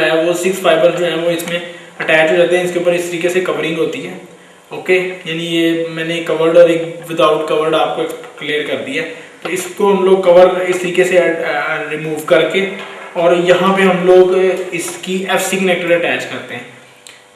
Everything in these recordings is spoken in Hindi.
है वो 6 फाइबर जो है वो इसमें अटैच हो जाते हैं। इसके ऊपर इस तरीके से कवरिंग होती है। ओके, यानी ये मैंने कवर्ड और एक विदाउट कवर्ड आपको क्लियर कर दिया। तो इसको हम लोग कवर इस तरीके से रिमूव करके और यहाँ पे हम लोग इसकी FC कनेक्टर अटैच करते हैं।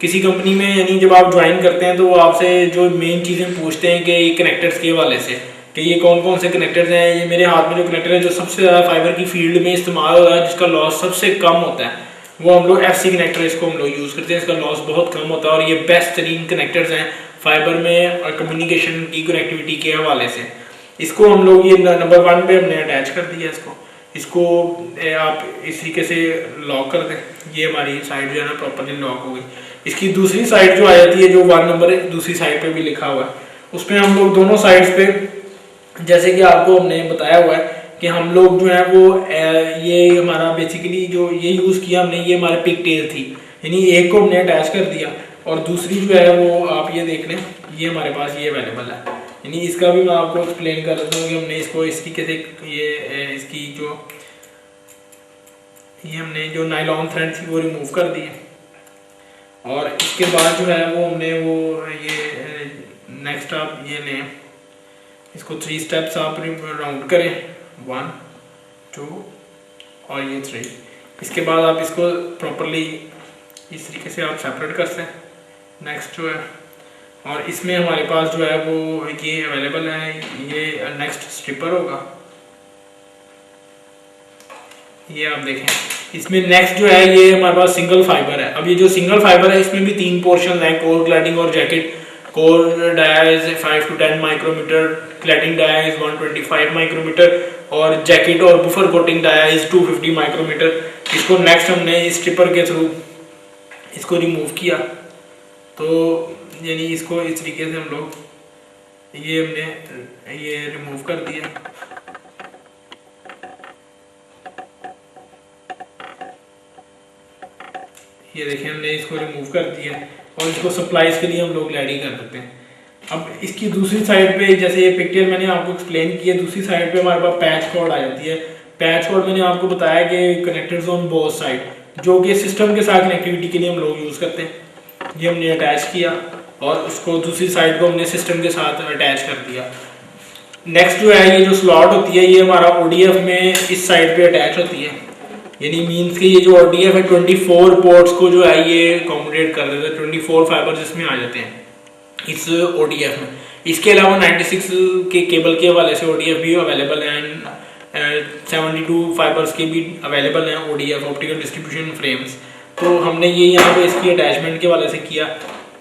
किसी कंपनी में यानी जब आप ज्वाइन करते हैं तो वो आपसे जो मेन चीज़ें पूछते हैं कि ये कनेक्टर्स के हवाले से कि ये कौन कौन से कनेक्टर्स हैं। ये मेरे हाथ में जो कनेक्टर है जो सबसे ज़्यादा फाइबर की फील्ड में इस्तेमाल हो रहा है, जिसका लॉस सबसे कम होता है, वो हम लोग FC कनेक्टर इसको हम लोग यूज़ करते हैं। इसका लॉस बहुत कम होता है और ये बेस्ट तरीन कनेक्टर्स हैं फाइबर में और कम्युनिकेशन की कनेक्टिविटी के हवाले से। इसको हम लोग ये नंबर 1 पे हमने अटैच कर दिया। इसको आप इस तरीके से लॉक कर दें। ये हमारी साइड जो है ना प्रॉपरली लॉक हो गई। इसकी दूसरी साइड जो आ जाती है, जो 1 नंबर दूसरी साइड पे भी लिखा हुआ है, उस पर हम लोग दोनों साइड्स पे, जैसे कि आपको हमने बताया हुआ है कि हम लोग जो है वो ये हमारा बेसिकली जो ये यूज़ किया हमने, ये हमारे पिक टेल थी, यानी एक को हमने अटैच कर दिया और दूसरी जो है वो आप ये देख लें, ये हमारे पास ये अवेलेबल है। यानी इसका भी मैं आपको एक्सप्लेन कर देता हूँ कि हमने इसको इस तरीके से ये इसकी जो ये हमने जो नायलॉन थ्रेड थी वो रिमूव कर दी और इसके बाद जो है वो हमने वो ये नेक्स्ट आप ये लें, इसको 3 स्टेप्स आप राउंड करें, 1 2 और ये 3। इसके बाद आप इसको प्रॉपरली इस तरीके से आप सेपरेट कर सकते हैं। नेक्स्ट जो है, और इसमें हमारे पास जो है वो ये अवेलेबल है, ये नेक्स्ट स्ट्रिपर होगा, ये आप देखें। इसमें नेक्स्ट जो है ये हमारे पास सिंगल फाइबर है। अब ये जो सिंगल फाइबर है इसमें भी 3 पोर्शन हैं, कोर, क्लैडिंग और jacket. Core dia is 5 to 10 micrometre, cladding dia is 125 micrometre और जैकेट और buffer coating dia is 250 micrometre. इसको नेक्स्ट हमने इस स्ट्रिपर के थ्रू इसको रिमूव किया। तो यानी इसको इस तरीके से हम लोग ये हमने ये रिमूव कर दिया। ये देखिए हमने इसको रिमूव कर दिया और इसको सप्लाईज के लिए हम लोग रेडी कर देते हैं। अब इसकी दूसरी साइड पे, जैसे ये पिक्चर मैंने आपको एक्सप्लेन किया, दूसरी साइड पे हमारे पास पैच कॉर्ड आ जाती है। पैच कॉर्ड मैंने आपको बताया कि कनेक्टर्स ऑन बोथ साइड, जो कि सिस्टम के साथ कनेक्टिविटी के लिए हम लोग यूज़ करते हैं। ये हमने अटैच किया और उसको दूसरी साइड को हमने सिस्टम के साथ अटैच कर दिया। नेक्स्ट जो है ये जो स्लॉट होती है, ये हमारा ODF में इस साइड पे अटैच होती है। यानी मीन्स कि ये जो ODF है 24 पोर्ट्स को जो है ये अकोमोडेट कर देता है, 24 फाइबर इसमें आ जाते हैं इस ODF में। इसके अलावा 96 के केबल के हवाले से ODF भी अवेलेबल हैं, 72 फाइबर्स के भी अवेलेबल हैं ODF, ऑप्टिकल डिस्ट्रीब्यूशन फ्रेम्स। तो हमने ये यहाँ पे इसकी अटैचमेंट के हवाले से किया।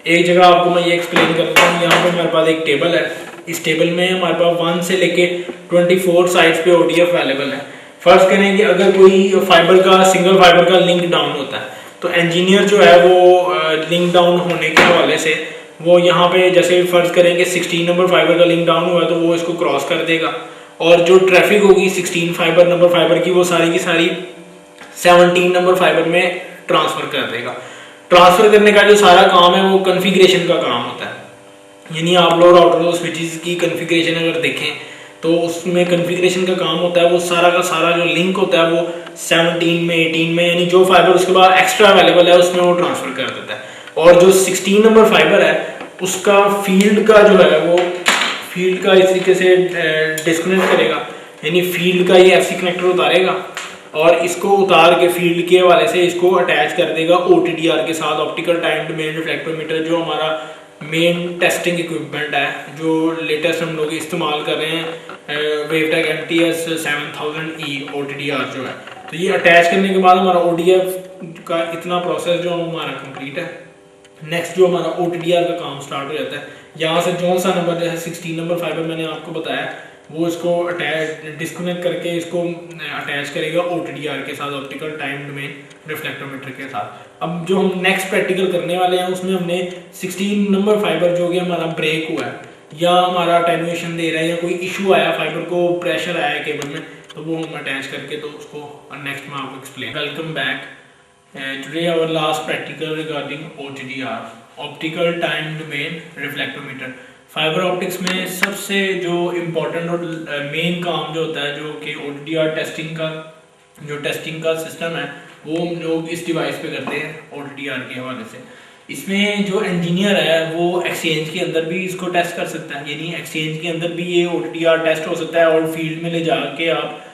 एक जगह आपको मैं ये एक्सप्लेन कर देता हूँ। यहाँ पे हमारे पास एक टेबल है, इस टेबल में हमारे पास 1 से लेके 24 साइड्स पे ODF अवेलेबल है। फर्स्ट करें कि अगर कोई फाइबर का, सिंगल फाइबर का लिंक डाउन होता है तो इंजीनियर जो है वो लिंक डाउन होने के हवाले से वो यहाँ पे, जैसे फर्ज करें कि 16 नंबर फाइबर का लिंक डाउन हुआ है तो वो इसको क्रॉस कर देगा और जो ट्रैफिक होगी 16 नंबर फाइबर की, वो सारी की सारी 17 नंबर फाइबर में ट्रांसफर कर देगा। ट्रांसफर करने का जो सारा काम है वो कन्फिग्रेशन का काम होता है। यानी आप लोग राउटर स्विचेस की कन्फिग्रेशन अगर देखें तो उसमें कन्फिग्रेशन का काम होता है, वो सारा का सारा जो लिंक होता है वो 17 में, 18 में, यानी जो फाइबर उसके बाद एक्स्ट्रा अवेलेबल है उसमें वो ट्रांसफर कर देता है। और जो 16 नंबर फाइबर है उसका फील्ड का जो है वो फील्ड का इस तरीके से डिस्कनेक्ट करेगा, यानी फील्ड का ये FC कनेक्टर उतारेगा और इसको उतार के फील्ड के हवाले से इसको अटैच कर देगा OTDR के साथ, ऑप्टिकल टाइम डोमेन रिफ्लेक्टोमीटर, जो हमारा मेन टेस्टिंग इक्विपमेंट है, जो लेटेस्ट हम लोग इस्तेमाल कर रहे हैं, वेवटेक MTS 7000E OTDR जो है। तो ये अटैच करने के बाद हमारा ODF का इतना प्रोसेस जो हमारा कंप्लीट है। नेक्स्ट जो हमारा OTDR का काम स्टार्ट हो जाता है। यहाँ से जो सा नंबर, जैसे 16 नंबर फाइबर मैंने आपको बताया, वो इसको अटैच डिस्कनेक्ट करके इसको अटैच करेगा OTDR के साथ, ऑप्टिकल टाइम डोमेन रिफ्लेक्टोमीटर के साथ। अब जो हम नेक्स्ट प्रैक्टिकल करने वाले हैं उसमें हमने 16 नंबर फाइबर जो कि हमारा ब्रेक हुआ है या हमारा अटेन्युएशन दे रहा है या कोई इशू आया, फाइबर को प्रेशर आया केबल में, तो वो हम अटैच करके तो उसको नेक्स्ट में आपको explain. Welcome back. Today our last practical regarding OTDR, optical time domain reflectometer. Fibre optics में सबसे जो इम्पोर्टेंट और मेन काम जो होता है, जो कि OTDR टेस्टिंग का जो टेस्टिंग का सिस्टम है वो हम लोग इस डिवाइस पे करते हैं OTDR के हवाले से। इसमें जो इंजीनियर है वो एक्सचेंज के अंदर भी इसको टेस्ट कर सकता है, यानी एक्सचेंज के अंदर भी ये OTDR टेस्ट हो सकता है, और फील्ड में ले जाके आप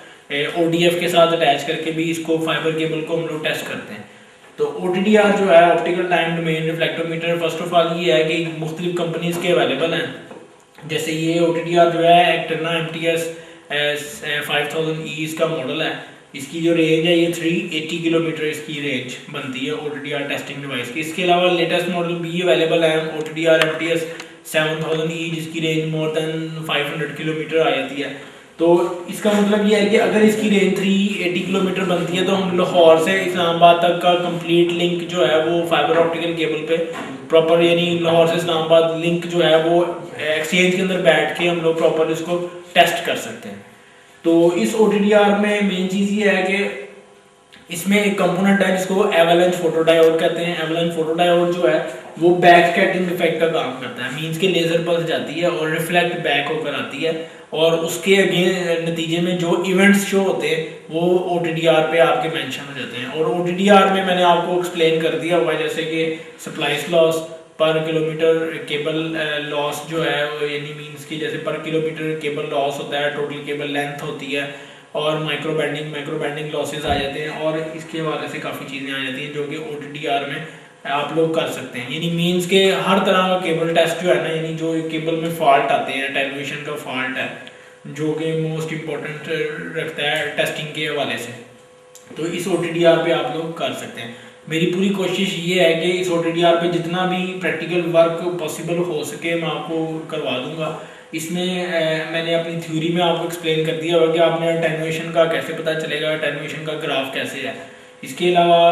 ODF के साथ अटैच करके भी इसको फाइबर केबल को हम लोग टेस्ट करते हैं। तो OTDR जो है optical time domain reflectometer, first of all ये है कि मुख्तलिफ कंपनीज के अवेलेबल हैं। जैसे ये OTDR जो है एक्टर्ना MTS 5000E इसका मॉडल है। इसकी जो रेंज है ये 380 किलोमीटर इसकी रेंज बनती है OTDR टेस्टिंग डिवाइस की। इसके अलावा लेटेस्ट मॉडल भी अवेलेबल है OTDR MTS 7000E जिसकी रेंज मोर देन 500 किलोमीटर आ जाती है। तो इसका मतलब ये है कि अगर इसकी रेंज 380 किलोमीटर बनती है तो हम लाहौर से इस्लामाबाद तक का कंप्लीट लिंक जो है वो फाइबर ऑप्टिकल केबल पे प्रॉपर, यानी लाहौर से इस्लामाबाद लिंक जो है वो एक्सचेंज के अंदर बैठ के हम लोग प्रॉपर इसको टेस्ट कर सकते हैं। तो इस OTDR में मेन चीज़ ये है कि इसमें एक कंपोनेंट है जिसको एवलांच फोटोडायोड कहते हैं। एवलांच फोटोडायोड जो है वो बैक स्कैटरिंग इफेक्ट का काम करता है, मींस के लेजर पल्स जाती है और रिफ्लेक्ट बैक होकर आती है, और उसके अगेन नतीजे में जो इवेंट्स शो होते हैं वो OTDR पे आपके मेंशन हो जाते हैं। और OTDR में मैंने आपको एक्सप्लेन कर दिया हुआ है, जैसे कि स्प्लाइस लॉस, पर किलोमीटर केबल लॉस जो है, यानी मींस की जैसे पर किलोमीटर केबल लॉस होता है, टोटल केबल लेंथ होती है, और माइक्रो बैंडिंग लॉसेस आ जाते हैं, और इसके हवाले से काफ़ी चीज़ें आ जाती हैं जो कि OTDR में आप लोग कर सकते हैं। यानी मींस के हर तरह का केबल टेस्ट जो है ना, यानी जो केबल में फॉल्ट आते हैं, टेलीविजन का फॉल्ट है जो कि मोस्ट इम्पोर्टेंट रखता है टेस्टिंग के हवाले से, तो इस OTDR पे आप लोग कर सकते हैं। मेरी पूरी कोशिश ये है कि इस OTDR पे जितना भी प्रैक्टिकल वर्क पॉसिबल हो सके मैं आपको करवा दूंगा। इसमें मैंने अपनी थ्योरी में आपको एक्सप्लेन कर दिया होगा कि आपने अटेन्यूएशन का कैसे पता चलेगा, अटेन्यूएशन का ग्राफ कैसे है। इसके अलावा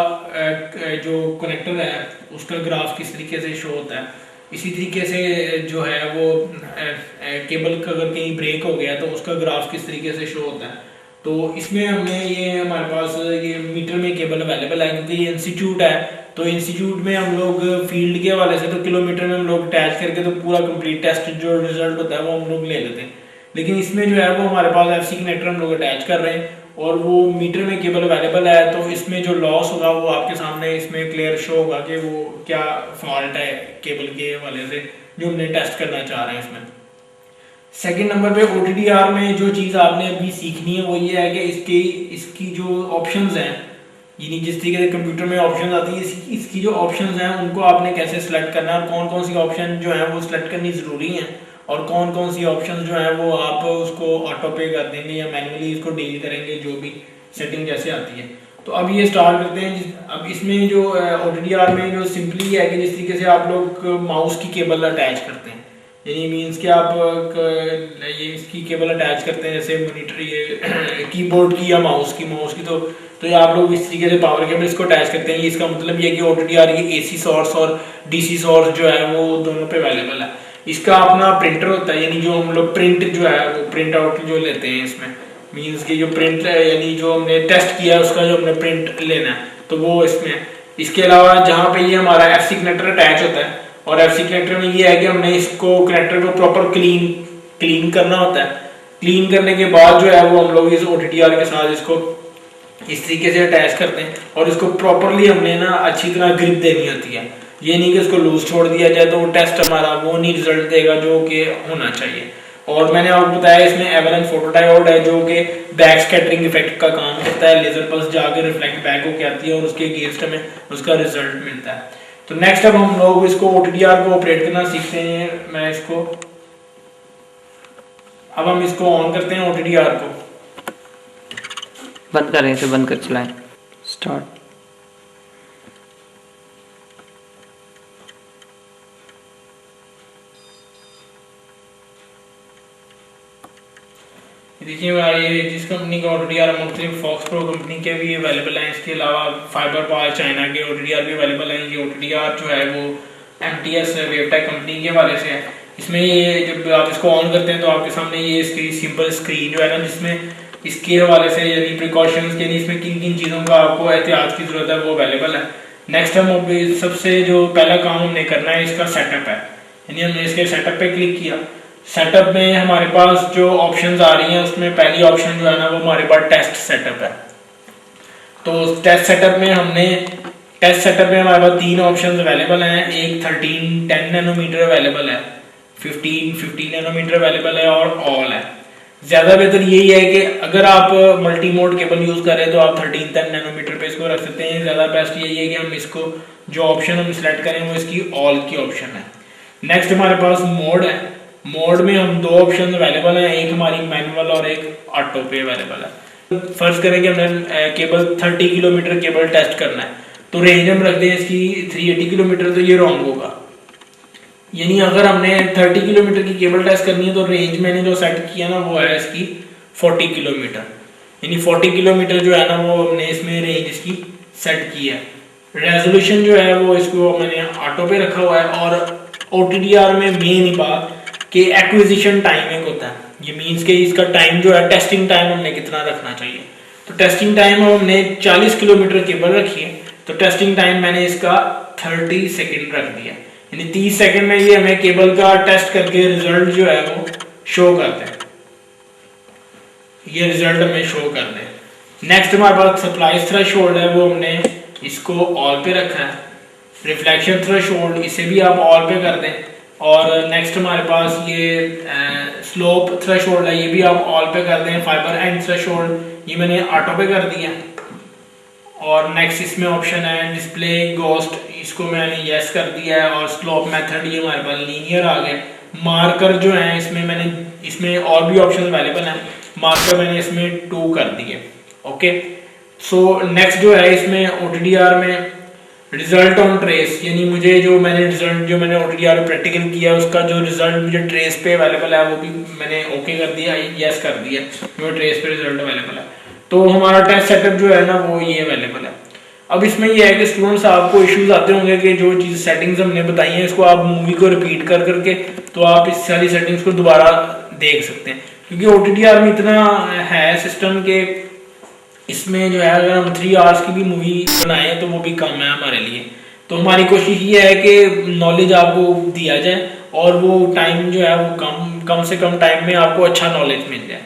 जो कनेक्टर है उसका ग्राफ किस तरीके से शो होता है, इसी तरीके से जो है वो केबल का अगर कहीं ब्रेक हो गया तो उसका ग्राफ किस तरीके से शो होता है। तो इसमें हमने ये हमारे पास ये मीटर में केबल अवेलेबल है, क्योंकि ये इंस्टीट्यूट है, तो इंस्टीट्यूट में हम लोग फील्ड के हवाले से तो किलोमीटर में हम लोग अटैच करके तो पूरा कंप्लीट टेस्ट जो रिजल्ट होता है वो हम लोग ले लेते हैं। लेकिन इसमें जो है वो हमारे पास FC कनेक्टर हम लोग अटैच कर रहे हैं, और वो मीटर में केबल अवेलेबल है, तो इसमें जो लॉस होगा वो आपके सामने इसमें क्लियर शो होगा कि वो क्या फॉल्ट है केबल के हवाले से जो हमने टेस्ट करना चाह रहे हैं इसमें। सेकंड नंबर पे OTDR में जो चीज़ आपने अभी सीखनी है वो ये है कि इसकी जो ऑप्शंस हैं, यानी जिस तरीके से कंप्यूटर में ऑप्शंस आती है, इसकी जो ऑप्शंस हैं उनको आपने कैसे सेलेक्ट करना है, और कौन कौन सी ऑप्शन जो है वो सिलेक्ट करनी ज़रूरी है, और कौन कौन सी ऑप्शन जो है वो आप उसको ऑटो पे कर देंगे या मैनुअली इसको डील करेंगे, जो भी सेटिंग जैसे आती है। तो अब ये स्टार्ट करते हैं। अब इसमें जो OTDR में जो सिंपली है कि जिस तरीके से आप लोग माउस की केबल अटैच करते हैं, यानी मीन्स कि आप ये इसकी केबल अटैच करते हैं जैसे मॉनिटर ये कीबोर्ड की या माउस की तो ये आप लोग इस तरीके से पावर केबल इसको अटैच करते हैं। इसका मतलब ये है कि OTDR ये AC सोर्स और DC सोर्स जो है वो दोनों पे अवेलेबल है। इसका अपना प्रिंटर होता है, यानी जो हम लोग प्रिंट जो है वो प्रिंट आउट जो लेते हैं इसमें, मीन्स कि जो प्रिंट है यानी जो हमने टेस्ट किया है उसका जो हमने प्रिंट लेना है तो वो इसमें। इसके अलावा जहाँ पे ये हमारा FC कनेक्टर अटैच होता है, और FC कनेक्टर में ये है कि हमने इसको कनेक्टर को प्रॉपर क्लीन करना होता है। क्लीन करने के बाद जो है वो हम लोग इस OTDR के साथ इसको इस तरीके से अटैच करते हैं, और इसको प्रॉपरली हमने ना अच्छी तरह ग्रिप देनी होती है। ये नहीं कि इसको लूज छोड़ दिया जाए तो वो टेस्ट हमारा वो नहीं रिजल्ट देगा जो कि होना चाहिए। और मैंने आपको बताया इसमें एवलांच फोटोडायोड है जो कि बैक स्कैटरिंग इफेक्ट का काम करता है, लेजर पल्स जाके रिफ्लेक्ट बैक होके आती है और उसके अगेंस्ट हमें उसका रिजल्ट मिलता है। तो नेक्स्ट अब हम लोग इसको OTDR को ऑपरेट करना सीखते हैं। अब हम इसको ऑन करते हैं OTDR को, बंद करें, इसे बंद कर चलाएं, स्टार्ट। देखिए ये जिस कंपनी का OTDR है मुख्तलिफ फॉक्स प्रो कंपनी के भी अवेलेबल हैं, इसके अलावा फाइबर पावर चाइना के OTDR भी अवेलेबल हैं। ये OTDR जो है वो MTS वेवटेक कंपनी के हवाले से है। इसमें ये जब आप इसको ऑन करते हैं तो आपके सामने ये इसकी सिंपल स्क्रीन जो है ना, जिसमें इसके हवाले से यानी प्रिकॉशंस के लिए इसमें किन किन चीज़ों का आपको एहतियात की ज़रूरत है वो अवेलेबल है। नेक्स्ट हम सबसे जो पहला काम हमने करना है इसका सेटअप है, यानी हमने इसके सेटअप पे क्लिक किया। सेटअप में हमारे पास जो ऑप्शंस आ रही हैं उसमें पहली ऑप्शन जो है ना वो हमारे पास टेस्ट सेटअप है। तो टेस्ट सेटअप में हमारे पास 3 ऑप्शन अवेलेबल हैं। एक 10 नैनोमीटर अवेलेबल है, 15 नैनोमीटर अवेलेबल है और ऑल है। ज़्यादा बेहतर यही है कि अगर आप मल्टी मोड केबल यूज़ कर रहे हैं तो आप 10 नैनोमीटर पे इसको रख सकते हैं। ज़्यादा बेस्ट यही है कि हम इसको जो ऑप्शन हम सिलेक्ट करें वो इसकी ऑल की ऑप्शन है। नेक्स्ट हमारे पास मोड है। मोड में हम 2 ऑप्शन अवेलेबल हैं, एक हमारी मैनुअल और एक ऑटो पे अवेलेबल है। फर्ज करें कि हमने केबल 30 किलोमीटर केबल टेस्ट करना है, तो रेंज हम रखते हैं इसकी 380 किलोमीटर, तो ये रॉन्ग होगा। यानी अगर हमने 30 किलोमीटर की केबल टेस्ट करनी है तो रेंज मैंने जो सेट किया ना वो है इसकी 40 किलोमीटर। यानी 40 किलोमीटर जो है ना वो हमने इसमें रेंज इसकी सेट की है। रेजोल्यूशन जो है वो इसको मैंने ऑटो पे रखा हुआ है। और OTDR में मेन बात कि एक्विजिशन टाइम एक होता है, ये मीन्स कि इसका टाइम जो है टेस्टिंग टाइम हमने कितना रखना चाहिए। तो टेस्टिंग टाइम हमने 40 किलोमीटर केबल रखी है, तो टेस्टिंग टाइम मैंने इसका 30 सेकेंड रख दिया। यानी 30 सेकेंड में ये हमें केबल का टेस्ट करके रिजल्ट जो है वो शो करते हैं, ये रिजल्ट हमें शो करते हैं। नेक्स्ट हमारे पास सप्लाई थ्रेशोल्ड है, वो हमने इसको ऑल पे रखा है। रिफ्लेक्शन थ्रेशोल्ड इसे भी आप ऑल पे कर दें। और नेक्स्ट हमारे पास ये स्लोप थ्रेशोल्ड है, ये भी आप ऑल पे कर दें। फाइबर एंड थ्रेशोल्ड ये मैंने ऑटो पे कर दिया। और नेक्स्ट इसमें ऑप्शन है डिस्प्ले गोस्ट, इसको मैंने यस कर दिया है। और स्लोप मेथड ये हमारे पास लीनियर आ गया। मार्कर जो है इसमें और भी ऑप्शन अवेलेबल हैं, मार्कर मैंने इसमें 2 कर दिए। ओके, सो नेक्स्ट जो है इसमें OTDR में रिजल्ट ऑन ट्रेस, यानी मुझे जो मैंने OTDR प्रैक्टिकल किया उसका जो रिजल्ट मुझे ट्रेस पे अवेलेबल है वो भी मैंने ओके कर दिया, यस कर दिया, जो ट्रेस पे रिजल्ट अवेलेबल है। तो हमारा टेस्ट सेटअप जो है ना वो ये अवेलेबल है। अब इसमें ये है कि स्टूडेंट्स आपको इश्यूज आते होंगे कि जो चीज़ सेटिंग्स हमने बताई हैं इसको आप मूवी को रिपीट कर करके तो आप इस सारी सेटिंग्स को दोबारा देख सकते हैं, क्योंकि OTDR में इतना है सिस्टम के इसमें जो है अगर हम 3 आवर्स की भी मूवी बनाए तो वो भी कम है हमारे लिए। तो हमारी कोशिश ये है कि नॉलेज आपको दिया जाए और वो टाइम जो है वो कम से कम टाइम में आपको अच्छा नॉलेज मिल जाए।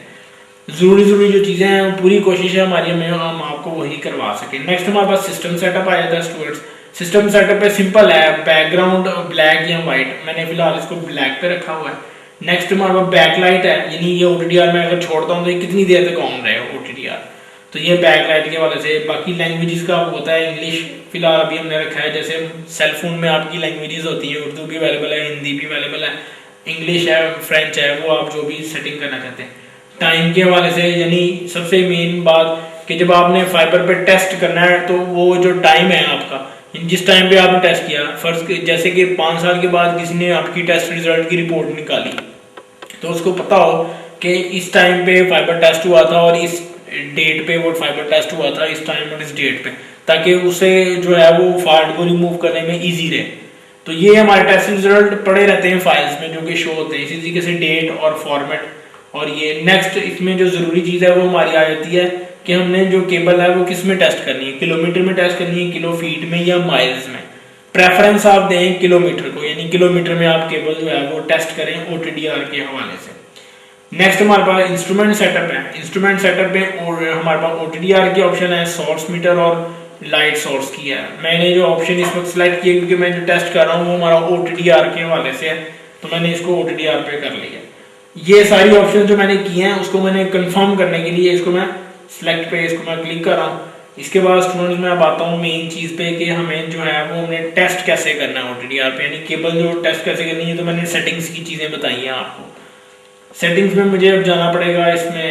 ज़रूरी जो चीज़ें हैं पूरी कोशिश है हमारी हम आपको वही करवा सकें। नेक्स्ट हमारे पास सिस्टम सेटअप आ जाता है स्टूडेंट्स। सिस्टम सेटअप पे सिंपल है, बैकग्राउंड ब्लैक या वाइट, मैंने फिलहाल इसको ब्लैक पे रखा हुआ है। नेक्स्ट हमारे पास बैकलाइट है, यानी ये OTDR में अगर छोड़ता हूँ तो ये कितनी देर तक ऑन रहेगा OTDR, तो ये बैकलाइट के वाले से। बाकी लैंग्वेजेस का आपको पता है, इंग्लिश फिलहाल अभी हमने रखा है। जैसे सेल फोन में आपकी लैंग्वेजेस होती हैं, उर्दू भी अवेलेबल है, हिंदी भी अवेलेबल है, इंग्लिश है, फ्रेंच है, वो आप जो भी सेटिंग करना चाहते हैं। टाइम के हवाले से, यानी सबसे मेन बात कि जब आपने फाइबर पे टेस्ट करना है तो वो जो टाइम है आपका, जिस टाइम पे आपने टेस्ट किया, फर्ज जैसे कि 5 साल के बाद किसी ने आपकी टेस्ट रिजल्ट की रिपोर्ट निकाली तो उसको पता हो कि इस टाइम पे फाइबर टेस्ट हुआ था और इस डेट पे वो फाइबर टेस्ट हुआ था, इस टाइम और इस डेट पे, ताकि उसे जो है वो फॉल्ट को रिमूव करने में इजी रहे। तो ये हमारे टेस्ट रिजल्ट पड़े रहते हैं फाइल्स में जो कि शो होते हैं, इसी तरीके से डेट और फॉर्मेट। और ये नेक्स्ट इसमें जो ज़रूरी चीज़ है वो हमारी आ जाती है कि हमने जो केबल है वो किस में टेस्ट करनी है, किलोमीटर में टेस्ट करनी है, किलो फीट में या माइल्स में। प्रेफरेंस आप दें किलोमीटर को, यानी किलोमीटर में आप केबल जो है वो टेस्ट करें OTDR के हवाले से। नेक्स्ट हमारे पास इंस्ट्रूमेंट सेटअप है। इंस्ट्रूमेंट सेटअप में और हमारे पास OTDR के ऑप्शन है, सोर्स मीटर और लाइट सोर्स की है। मैंने जो ऑप्शन इस वक्त सिलेक्ट किया क्योंकि मैं जो टेस्ट कर रहा हूँ वो हमारा OTDR के हवाले से है, तो मैंने इसको OTDR पे कर लिया। ये सारी ऑप्शन जो मैंने किए हैं उसको मैंने कंफर्म करने के लिए इसको मैं सिलेक्ट पे इसको मैं क्लिक कर रहा हूँ। इसके बाद स्टूडेंट्स मैं अब आता हूँ मेन चीज़ पे कि हमें जो है वो हमने टेस्ट कैसे करना है OTDR पे, यानी केबल जो टेस्ट कैसे करनी है। तो मैंने सेटिंग्स की चीज़ें बताई हैं आपको। सेटिंग्स में मुझे अब जाना पड़ेगा इसमें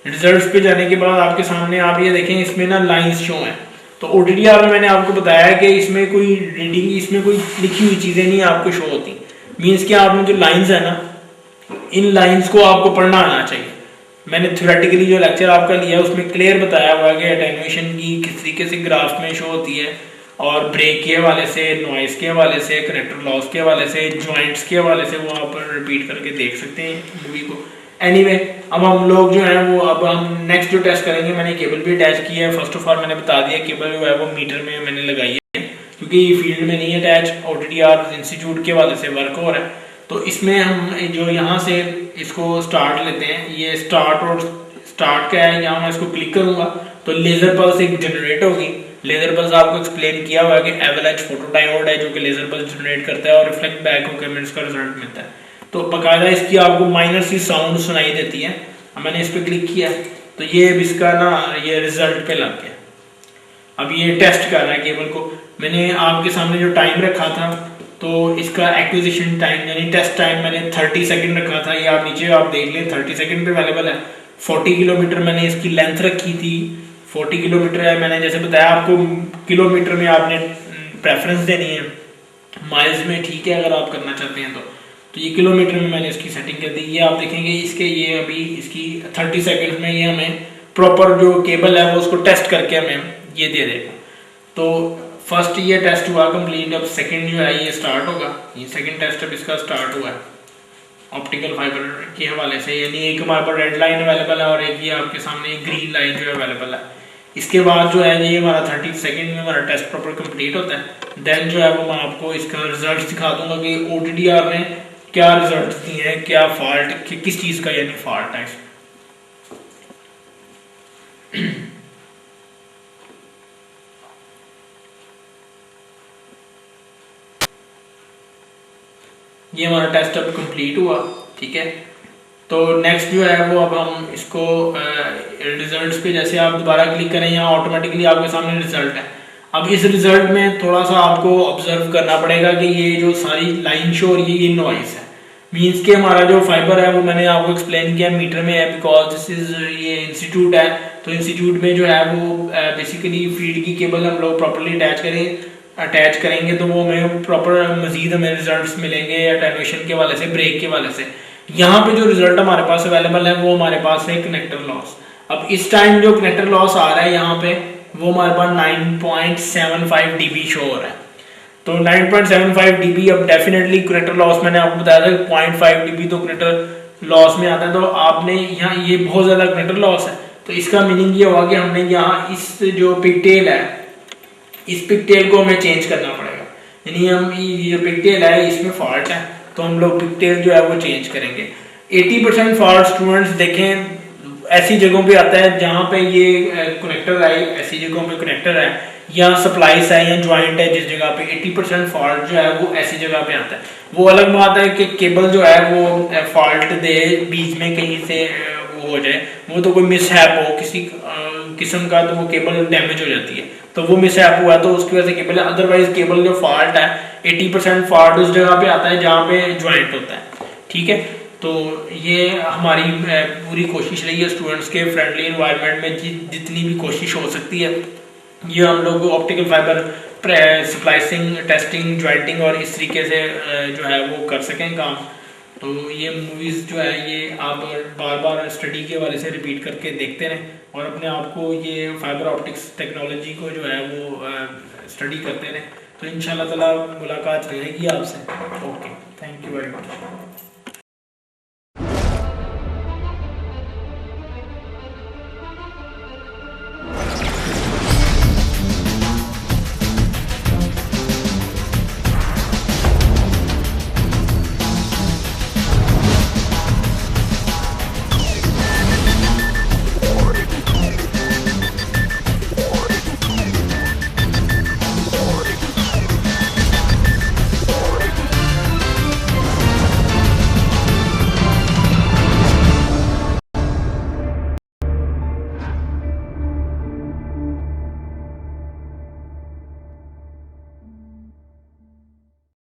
रिजल्ट्स पे जाने के बाद आपके सामने आप ये देखें इसमें ना लाइंस शो हैं। तो OTDR में मैंने आपको बताया है कि इसमें कोई रीडिंग, इसमें कोई लिखी हुई चीज़ें नहीं आपको शो होती। मीन्स कि आपने जो लाइंस है ना, इन लाइंस को आपको पढ़ना आना चाहिए। मैंने थ्योरेटिकली जो लेक्चर आपका लिया है उसमें क्लियर बताया हुआ है कि अटेन्यूएशन की किस तरीके से ग्राफ में शो होती है, और ब्रेक के हवाले से, नॉइस के हवाले से, करेक्टर लॉस के हवाले से, जॉइंट्स के हवाले से, वो आप रिपीट करके देख सकते हैं मूवी को। एनीवे, अब हम लोग जो है वो अब हम नेक्स्ट जो टेस्ट करेंगे, मैंने केबल भी अटैच की है। फर्स्ट ऑफ ऑल मैंने बता दिया केबल जो है वो मीटर में मैंने लगाई है क्योंकि फील्ड में नहीं अटैच, OTDR इंस्टीट्यूट के हवाले से वर्क हो रहा है। तो इसमें हम जो यहाँ से इसको स्टार्ट लेते हैं, ये स्टार्ट और स्टार्ट का है, यहाँ मैं इसको क्लिक करूँगा तो लेजर पल्स एक जनरेट होगी। लेजर पल्स आपको एक्सप्लेन किया हुआ है कि एवलांच फोटोडायोड है जो कि लेजर पल्स जनरेट करता है और रिफ्लेक्ट बैक होकर हमें इसका रिजल्ट मिलता है। तो बाकायदा इसकी आपको माइनर सी साउंड सुनाई देती है। मैंने इस पर क्लिक किया तो ये इसका ना ये रिजल्ट पे लग गया। अब ये टेस्ट कर रहा है केबल को। मैंने आपके सामने जो टाइम रखा था तो इसका एक्विजिशन टाइम यानी टेस्ट टाइम मैंने 30 सेकंड रखा था। ये आप नीचे आप देख लें 30 सेकंड पे अवेलेबल है। 40 किलोमीटर मैंने इसकी लेंथ रखी थी, 40 किलोमीटर है। मैंने जैसे बताया आपको किलोमीटर में आपने प्रेफरेंस देनी है, माइल्स में ठीक है अगर आप करना चाहते हैं तो ये किलोमीटर में मैंने इसकी सेटिंग कर दी। ये आप देखेंगे इसके ये अभी इसकी 30 सेकंड में ये हमें प्रॉपर जो केबल है वो उसको टेस्ट करके हमें ये दे देगा। तो फर्स्ट ये टेस्ट हुआ कंप्लीट। अब सेकंड जो है ये स्टार्ट होगा। ये सेकंड टेस्ट अब इसका स्टार्ट हुआ है ऑप्टिकल फाइबर के हवाले से, यानी एक हमारे पास रेड लाइन अवेलेबल है और एक ये आपके सामने ग्रीन लाइन जो है अवेलेबल है। इसके बाद जो है ये हमारा 30 सेकंड में हमारा टेस्ट प्रॉपर कंप्लीट होता है। देन जो है वो मैं आपको इसका रिजल्ट दिखा दूंगा कि OTDR ने क्या रिजल्ट दिए हैं, क्या फॉल्ट किस चीज का यानी फॉल्ट है। ये हमारा टेस्ट अब कंप्लीट हुआ, ठीक है। तो नेक्स्ट जो है वो अब हम इसको रिजल्ट्स पे जैसे आप दोबारा क्लिक करें यहाँ ऑटोमेटिकली आपके सामने रिजल्ट है। अब इस रिजल्ट में थोड़ा सा आपको ऑब्जर्व करना पड़ेगा कि ये जो सारी लाइन शो हो रही है ये नॉइस है। मीन्स के हमारा जो फाइबर है वो मैंने आपको एक्सप्लेन किया मीटर में है, बिकॉज दिस इज ये इंस्टीट्यूट है। तो इंस्टीट्यूट में जो है वो बेसिकली फीड की केबल हम लोग प्रॉपरली अटैच करेंगे तो वो हमें प्रॉपर मजीद हमें रिजल्ट्स मिलेंगे अटेन्यूएशन के वाले से, ब्रेक के वाले से। यहाँ पे जो रिजल्ट हमारे पास अवेलेबल है वो हमारे पास है कनेक्टर लॉस। अब इस टाइम जो कनेक्टर लॉस आ रहा है यहाँ पे वो हमारे पास 9.75 dB शो हो रहा है। तो 9.75 dB अब डेफिनेटली कनेक्टर लॉस मैंने आपको बताया था 0.5 dB तो कनेक्टर लॉस में आता है। तो आपने यहाँ ये बहुत ज्यादा कनेक्टर लॉस है। तो इसका मीनिंग ये होगा कि हमने यहाँ इस जो पिगटेल है इस पिगटेल को हमें चेंज करना पड़ेगा। यानी हम ये जो पिगटेल है इसमें फॉल्ट है तो हम लोग पिगटेल जो है वो चेंज करेंगे। 80% फॉल्ट स्टूडेंट्स देखें ऐसी जगहों पे आता है जहाँ पे ये कनेक्टर है, ऐसी जगहों पे कनेक्टर है या सप्लाइस है या ज्वाइंट है, जिस जगह पे 80% फॉल्ट जो है वो ऐसी जगह पे आता है। वो अलग बात है कि केबल जो है वो फॉल्ट दे बीच में कहीं से वो हो जाए, वो तो कोई मिसहैप हो किसी किस्म का तो वो केबल डैमेज हो जाती है, तो वो मिसहैप हुआ तो उसकी वजह से केबल है। अदरवाइज केबल जो फॉल्ट है 80% फॉल्ट उस जगह पे आता है जहाँ पे ज्वाइंट होता है, ठीक है। तो ये हमारी पूरी कोशिश रही है स्टूडेंट्स के फ्रेंडली एनवायरनमेंट में जितनी भी कोशिश हो सकती है ये हम लोग optical fibre splicing, testing, jointing और इस तरीके से जो है वो कर सकें काम। तो ये मूवीज़ जो है ये आप बार बार स्टडी के हवाले से रिपीट करके देखते रहें और अपने आप को ये फाइबर ऑप्टिक्स टेक्नोलॉजी को जो है वो स्टडी करते रहें। तो इंशाल्लाह ताला मुलाकात रहेगी आपसे। Okay, thank you very much.